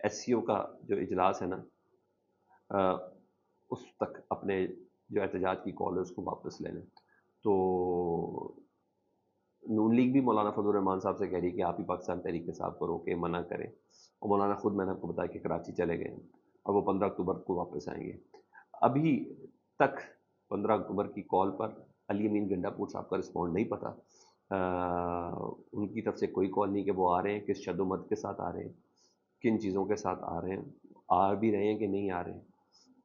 SCO کا جو اجلاس ہے نا اس تک اپنے جو احتجاج کی کال ہے اس کو واپس لے لیں. تو نون لیگ بھی مولانا فضل الرحمان صاحب سے کہہ رہی کہ آپ ہی پاکستان تحریک صاحب کو روکے منع کریں, اور مولانا خود میں نے آپ کو بتایا کہ کراچی چلے گئے اور وہ 15 اکتوبر کو واپس آئیں گے. ابھی تک 15 اکتوبر کی کال پر علی امین گنڈا پور صاحب کا رسپونڈ نہیں پتا. ان کی طرف سے کوئی کال نہیں کہ وہ آ رہے ہیں, کس شد و مد کے ساتھ آ رہے ہیں, کن چیزوں کے ساتھ آ رہے ہیں, آ بھی رہے ہیں کہ نہیں آ رہے ہیں.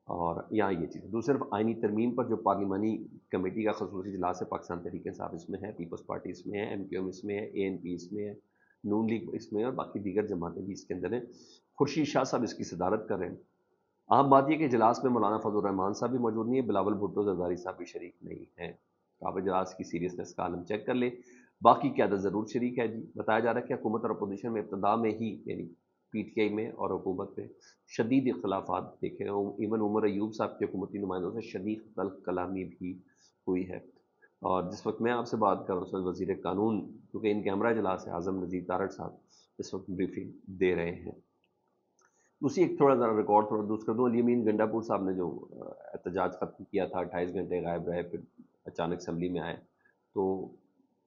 اور یہاں یہ چیز دوسرے صرف آئینی ترمیم پر جو پارلیمانی کمیٹی کا خصوصی اجلاس ہے, پاکستان تحریک انصاف اس میں ہے, پیپلز پارٹی اس میں ہے, MQM اس میں ہے, ANP اس میں ہے, نون لیگ اس میں ہے, اور باقی دیگر جماعتیں بھی اس کے اندر ہیں. خورشید شاہ صاحب اس کی صدارت کر رہے ہیں. عام بات یہ کہ اجلاس میں مولانا فضل الرحمان صاحب بھی موجود نہیں ہے, بلاول بھٹو زرداری صاحب بھی شریک نہیں ہیں. آپ اجلاس کی سیریسنس کا عالم چیک کر لیں. باقی قیادت ضرور شریک ہے جی. بتایا جا رہا ہے کہ حکومت اور اپوزیشن میں ابتدا میں ہی, یعنی PTI میں اور حکومت میں شدید اختلافات دیکھے ہیں. ایون عمر ایوب صاحب کے حکومتی نمائندوں سے شدید تلخ کلامی بھی ہوئی ہے. اور جس وقت میں آپ سے بات کر رہا ہوں اس وقت وزیر قانون, کیونکہ ان کیمرہ اجلاس ہے, اعظم نذیر تارڑ صاحب اس وقت بریفنگ دے رہے ہیں. اسی ایک تھوڑا ذرا ریکارڈ تھوڑا دوست کر دوں. علی امین گنڈا پور صاحب نے جو احتجاج ختم کیا تھا, 28 گھنٹے غائب رہے, پھر اچانک اسمبلی میں آئے, تو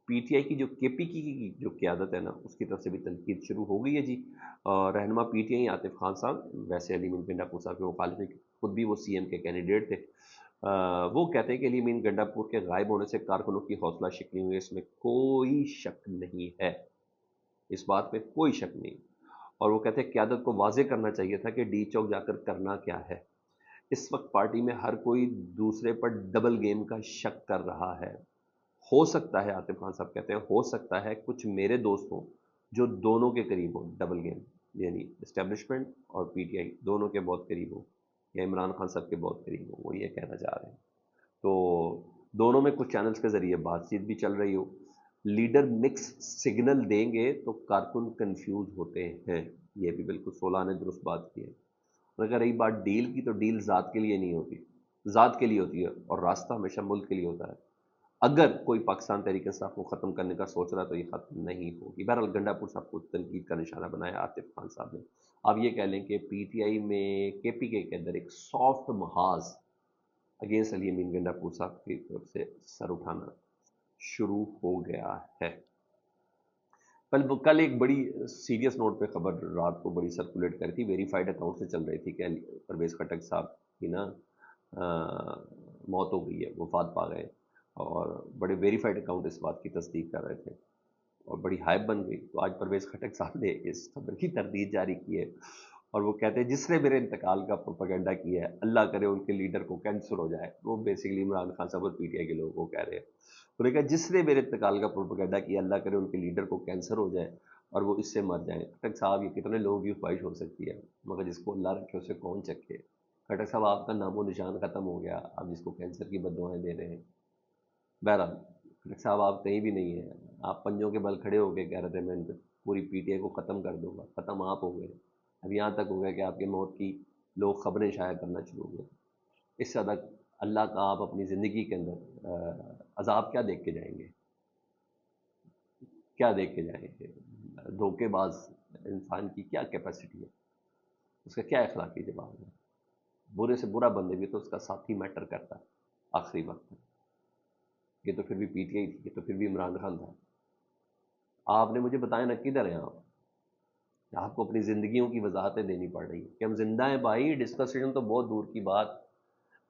PTI کی جو KP کی جو قیادت ہے نا, اس کی طرف سے بھی تنقید شروع ہو گئی ہے جی. اور رہنما PTI عاطف خان صاحب, ویسے علی امین گنڈا پور صاحب کے مخالف ہیں, خود بھی وہ CM کے کینڈیڈیٹ تھے, وہ کہتے ہیں کہ علی امین گنڈا پور کے غائب ہونے سے کارکنوں کی حوصلہ شکنی ہوئی, اس میں کوئی شک نہیں ہے, اس بات پہ کوئی شک نہیں. اور وہ کہتے ہیں قیادت کو واضح کرنا چاہیے تھا کہ ڈی چوک جا کر کرنا کیا ہے. اس وقت پارٹی میں ہر کوئی دوسرے پر ڈبل گیم کا شک کر رہا ہے. ہو سکتا ہے, عاطف خان صاحب کہتے ہیں, ہو سکتا ہے کچھ میرے دوست ہوں جو دونوں کے قریب ہوں, ڈبل گیم یعنی اسٹیبلشمنٹ اور PTI دونوں کے بہت قریب ہوں, یا عمران خان صاحب کے بہت قریب ہوں, وہ یہ کہنا چاہ رہے ہیں. تو دونوں میں کچھ چینلز کے ذریعے بات چیت بھی چل رہی ہو. لیڈر مکس سگنل دیں گے تو کارکن کنفیوز ہوتے ہیں, یہ بھی بالکل 16 نے درست بات کی ہے. اور اگر رہی بات ڈیل کی, تو ڈیل ذات کے لیے نہیں ہوتی, ذات کے لیے ہوتی ہے, اور راستہ ہمیشہ ملک کے لیے ہوتا ہے. اگر کوئی پاکستان تحریک انصاف کو ختم کرنے کا سوچ رہا ہے تو یہ ختم نہیں ہوگی. بہرحال گنڈا پور صاحب کو تنقید کا نشانہ بنایا عاطف خان صاحب نے. آپ یہ کہہ لیں کہ PTI میں KPK کے اندر ایک سافٹ محاذ اگینسٹ علی امین گنڈا پور صاحب کی طرف سے سر اٹھانا شروع ہو گیا ہے. کل ایک بڑی سیریس نوٹ پہ خبر رات کو بڑی سرکولیٹ کری تھی, ویریفائڈ اکاؤنٹ سے چل رہی تھی کہ پرویز خٹک صاحب کی نا موت ہو گئی ہے, وفات پا گئے, اور بڑے ویریفائڈ اکاؤنٹ اس بات کی تصدیق کر رہے تھے, اور بڑی ہائپ بن گئی. تو آج پرویز خٹک صاحب نے اس خبر کی تردید جاری کی ہے, اور وہ کہتے ہیں جس نے میرے انتقال کا پروپیگنڈا کیا ہے, اللہ کرے ان کے لیڈر کو کینسر ہو جائے. وہ بیسیکلی عمران خان صاحب اور PTI کے لوگوں کو کہہ رہے ہیں. انہوں نے کہا جس نے میرے انتقال کا پروپیگنڈا کیا, اللہ کرے ان کے لیڈر کو کینسر ہو جائے اور وہ اس سے مر جائیں. خٹک صاحب یہ کتنے لوگوں کی خواہش ہو سکتی ہے, مگر جس کو اللہ رکھے اسے کون چکے. خٹک صاحب آپ کا نام و نشان ختم ہو گیا, آپ جس کو کینسر کی بد دعائیں دے رہے ہیں. بہرحال خٹک صاحب آپ کہیں بھی نہیں ہیں, آپ پنجوں کے بل کھڑے ہو کے کہہ رہے تھے میں پوری PTI کو ختم کر دوں گا. ختم آپ ہو گئے. اب یہاں تک ہو گیا کہ آپ کی موت کی لوگ خبریں شائع کرنا شروع ہو گئے. اس سے زیادہ اللہ کا آپ اپنی زندگی کے اندر عذاب کیا دیکھ کے جائیں گے, کیا دیکھ کے جائیں گے. دھوکے باز انسان کی کیا کیپیسٹی ہے, اس کا کیا اخلاقی جواب ہے. برے سے برا بندے بھی تو اس کا ساتھی میٹر کرتا ہے آخری وقت میں. یہ تو پھر بھی PTI تھی, یہ تو پھر بھی عمران خان تھا. آپ نے مجھے بتایا نا کدھر ہیں آپ کو اپنی زندگیوں کی وضاحتیں دینی پڑ رہی ہیں کہ ہم زندہ ہیں بھائی. ڈسکشن تو بہت دور کی بات,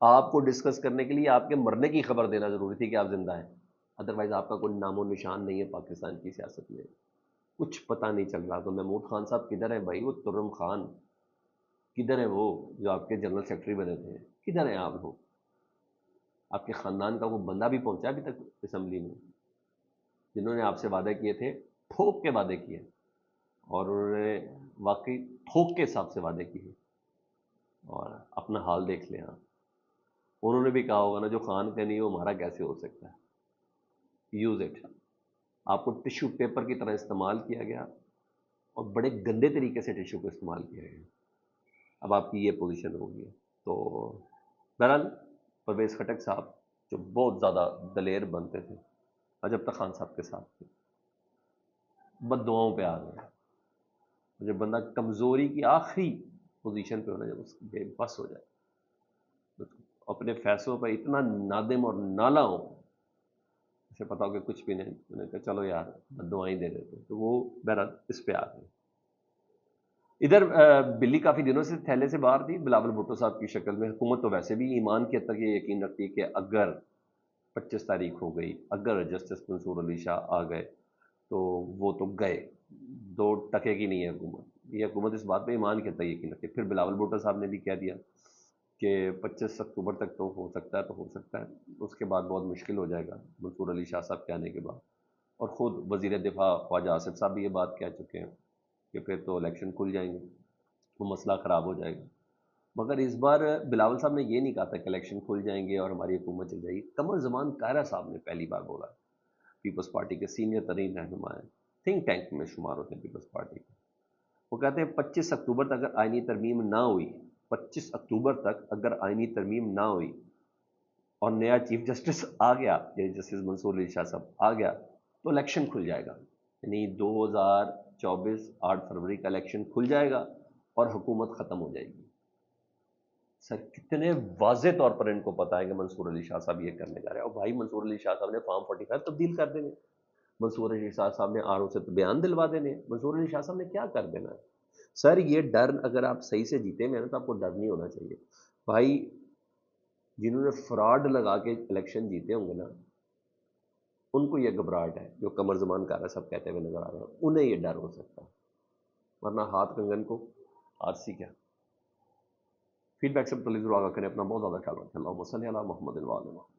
آپ کو ڈسکس کرنے کے لیے آپ کے مرنے کی خبر دینا ضروری تھی کہ آپ زندہ ہیں. ادروائز آپ کا کوئی نام و نشان نہیں ہے پاکستان کی سیاست میں, کچھ پتہ نہیں چل رہا. تو محمود خان صاحب کدھر ہیں بھائی, وہ ترم خان کدھر ہیں, وہ جو آپ کے جنرل سیکرٹری بنے تھے, کدھر ہیں آپ لوگ. آپ کے خاندان کا وہ بندہ بھی پہنچا ابھی تک اسمبلی میں, جنہوں نے آپ سے وعدے کیے تھے, ٹھوک کے وعدے کیے, اور انہوں نے واقعی تھوک کے حساب سے وعدے کیے. اور اپنا حال دیکھ لیں آپ. انہوں نے بھی کہا ہوگا نا جو خان کا نہیں وہ ہمارا کیسے ہو سکتا ہے. Use it. آپ کو ٹیشو پیپر کی طرح استعمال کیا گیا, اور بڑے گندے طریقے سے ٹیشو کو استعمال کیا گیا. اب آپ کی یہ پوزیشن ہوگی. تو بہرحال پرویز خٹک صاحب جو بہت زیادہ دلیر بنتے تھے, اور جب تک خان صاحب کے ساتھ تھے, بد دعاؤں پہ آ گئے. جب بندہ کمزوری کی آخری پوزیشن پہ ہونا، جب اس بے بس ہو جائے، تو اپنے فیصلوں پہ اتنا نادم اور نالا ہو، اسے پتا ہو کہ کچھ بھی نہیں، میں نے کہا چلو یار دعائیں دے دیتے، تو وہ بہرحال اس پہ آ گئے۔ ادھر بلی کافی دنوں سے تھیلے سے باہر تھی بلاول بھٹو صاحب کی شکل میں۔ حکومت تو ویسے بھی ایمان کے حد تک یہ یقین رکھتی ہے کہ اگر 25 تاریخ ہو گئی، اگر جسٹس منصور علی شاہ آ گئے تو وہ تو گئے، دو ٹکے کی نہیں ہے حکومت، یہ حکومت اس بات پہ ایمان کے حد تک یقین رکھتی ہے۔ پھر بلاول بھٹو صاحب نے بھی کہہ دیا کہ 25 اکتوبر تک تو ہو سکتا ہے، تو ہو سکتا ہے، اس کے بعد بہت مشکل ہو جائے گا منصور علی شاہ صاحب کے آنے کے بعد۔ اور خود وزیر دفاع خواجہ آصف صاحب بھی یہ بات کہہ چکے ہیں کہ پھر تو الیکشن کھل جائیں گے، وہ مسئلہ خراب ہو جائے گا۔ مگر اس بار بلاول صاحب نے یہ نہیں کہا تھا کہ الیکشن کھل جائیں گے اور ہماری حکومت چل جائے گی۔ قمر زمان کائرہ صاحب نے پہلی بار بولا، پیپلز پارٹی کے سینئر ترین رہنما ہیں، تھنک ٹینک میں شمار ہوتے ہیں پیپلز پارٹی کے۔ وہ کہتے ہیں 25 اکتوبر تک اگر آئینی ترمیم نہ ہوئی، 25 اکتوبر تک اگر آئینی ترمیم نہ ہوئی اور نیا چیف جسٹس آ گیا، یعنی جسٹس منصور علی شاہ صاحب آ گیا، تو الیکشن کھل جائے گا، یعنی 2024 8 فروری کا الیکشن کھل جائے گا اور حکومت ختم ہو جائے گی۔ سر کتنے واضح طور پر ان کو پتا ہے کہ منصور علی شاہ صاحب یہ کرنے جا رہے ہیں، اور بھائی منصور علی شاہ صاحب نے فارم 45 تبدیل کر دینے، منصور علی شاہ صاحب نے آر او سے بیان دلوا دینے، منصور علی شاہ صاحب نے کیا کر دینا ہے؟ سر یہ ڈر، اگر آپ صحیح سے جیتے ہیں نا تو آپ کو ڈر نہیں ہونا چاہیے بھائی۔ جنہوں نے فراڈ لگا کے الیکشن جیتے ہوں گے نا، ان کو یہ گھبراہٹ ہے جو قمر زمان کارا صاحب کہتے ہوئے نظر آ رہے ہیں، انہیں یہ ڈر ہو سکتا ہے، ورنہ ہاتھ کنگن کو آرسی کیا۔ فیڈ بیک سے پلیز ضرور آگاہ کریں، اپنا بہت زیادہ خیال رکھیں۔ اللہم صلی علی محمد وعلی محمد۔